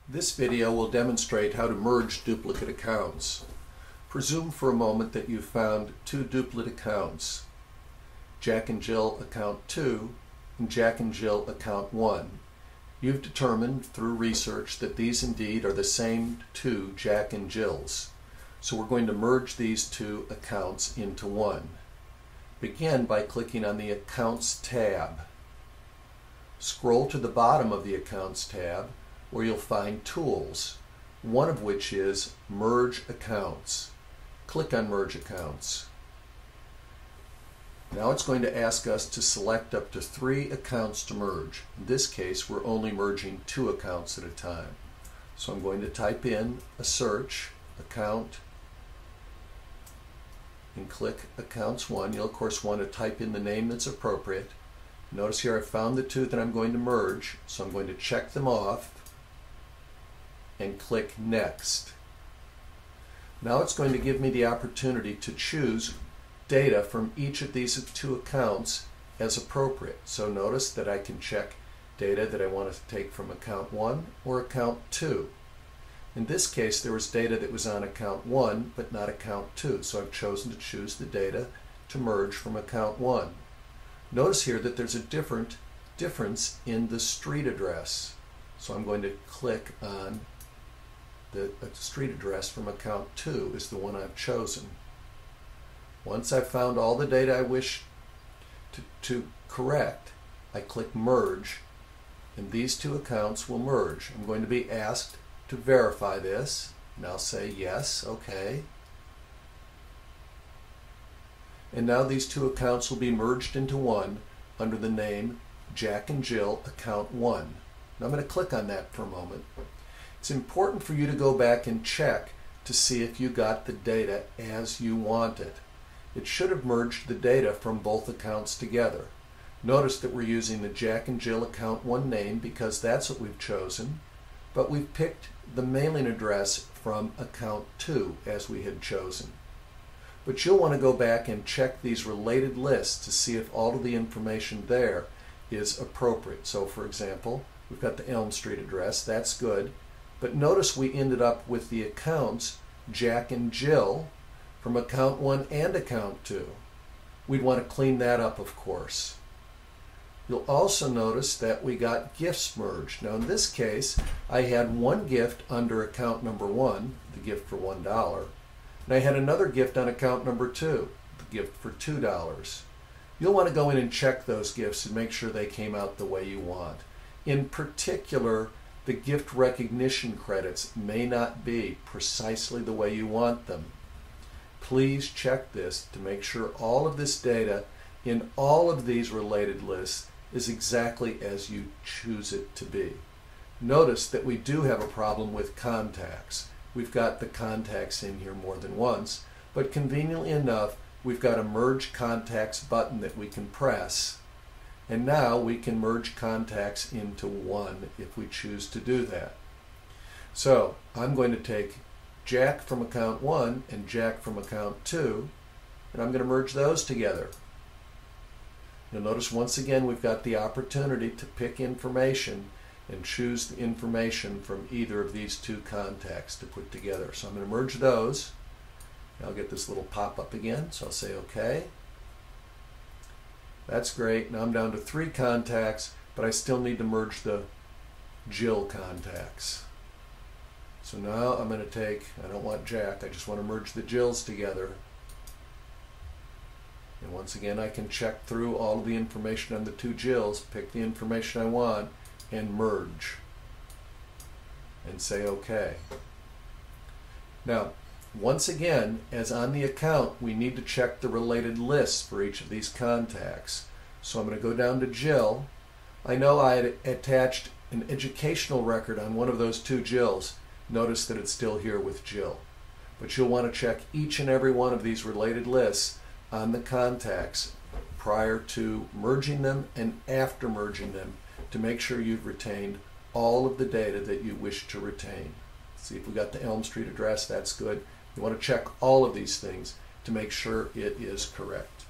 This video will demonstrate how to merge duplicate accounts. Presume for a moment that you've found two duplicate accounts, Jack and Jill account 2 and Jack and Jill account 1. You've determined through research that these indeed are the same two Jack and Jills. So we're going to merge these two accounts into one. Begin by clicking on the Accounts tab. Scroll to the bottom of the Accounts tab where you'll find Tools, one of which is Merge Accounts. Click on Merge Accounts. Now it's going to ask us to select up to 3 accounts to merge. In this case, we're only merging 2 accounts at a time. So I'm going to type in a search, account, and click Accounts 1. You'll of course want to type in the name that's appropriate. Notice here I found the 2 that I'm going to merge, so I'm going to check them off and click Next. Now it's going to give me the opportunity to choose data from each of these 2 accounts as appropriate. So notice that I can check data that I want to take from account 1 or account 2. In this case there was data that was on account 1 but not account 2, so I've chosen to choose the data to merge from account 1. Notice here that there's a difference in the street address. So I'm going to click on the street address from account 2 is the one I've chosen. Once I've found all the data I wish to correct, I click Merge, and these 2 accounts will merge. I'm going to be asked to verify this, and I'll say yes, okay. And now these 2 accounts will be merged into one under the name Jack and Jill account 1. Now I'm going to click on that for a moment. It's important for you to go back and check to see if you got the data as you want it. It should have merged the data from both accounts together. Notice that we're using the Jack and Jill account 1 name because that's what we've chosen, but we've picked the mailing address from account 2 as we had chosen. But you'll want to go back and check these related lists to see if all of the information there is appropriate. So for example, we've got the Elm Street address, that's good. But notice we ended up with the accounts Jack and Jill from account 1 and account 2. We'd want to clean that up, of course. You'll also notice that we got gifts merged. Now in this case, I had one gift under account number 1, the gift for $1, and I had another gift on account number 2, the gift for $2. You'll want to go in and check those gifts and make sure they came out the way you want. In particular, the gift recognition credits may not be precisely the way you want them. Please check this to make sure all of this data in all of these related lists is exactly as you choose it to be. Notice that we do have a problem with contacts. We've got the contacts in here more than once, but conveniently enough, we've got a Merge Contacts button that we can press. And now we can merge contacts into one if we choose to do that. So I'm going to take Jack from account 1 and Jack from account 2, and I'm going to merge those together. You'll notice once again we've got the opportunity to pick information and choose the information from either of these 2 contacts to put together. So I'm going to merge those. I'll get this little pop-up again, so I'll say OK. That's great. Now I'm down to 3 contacts, but I still need to merge the Jill contacts. So now I'm going to take, I don't want Jack, I just want to merge the Jills together. And once again I can check through all of the information on the 2 Jills, pick the information I want, and merge. And say OK. Now, once again, as on the account, we need to check the related lists for each of these contacts. So I'm going to go down to Jill. I know I had attached an educational record on one of those 2 Jills. Notice that it's still here with Jill. But you'll want to check each and every one of these related lists on the contacts prior to merging them and after merging them to make sure you've retained all of the data that you wish to retain. See if we got the Elm Street address, that's good. You want to check all of these things to make sure it is correct.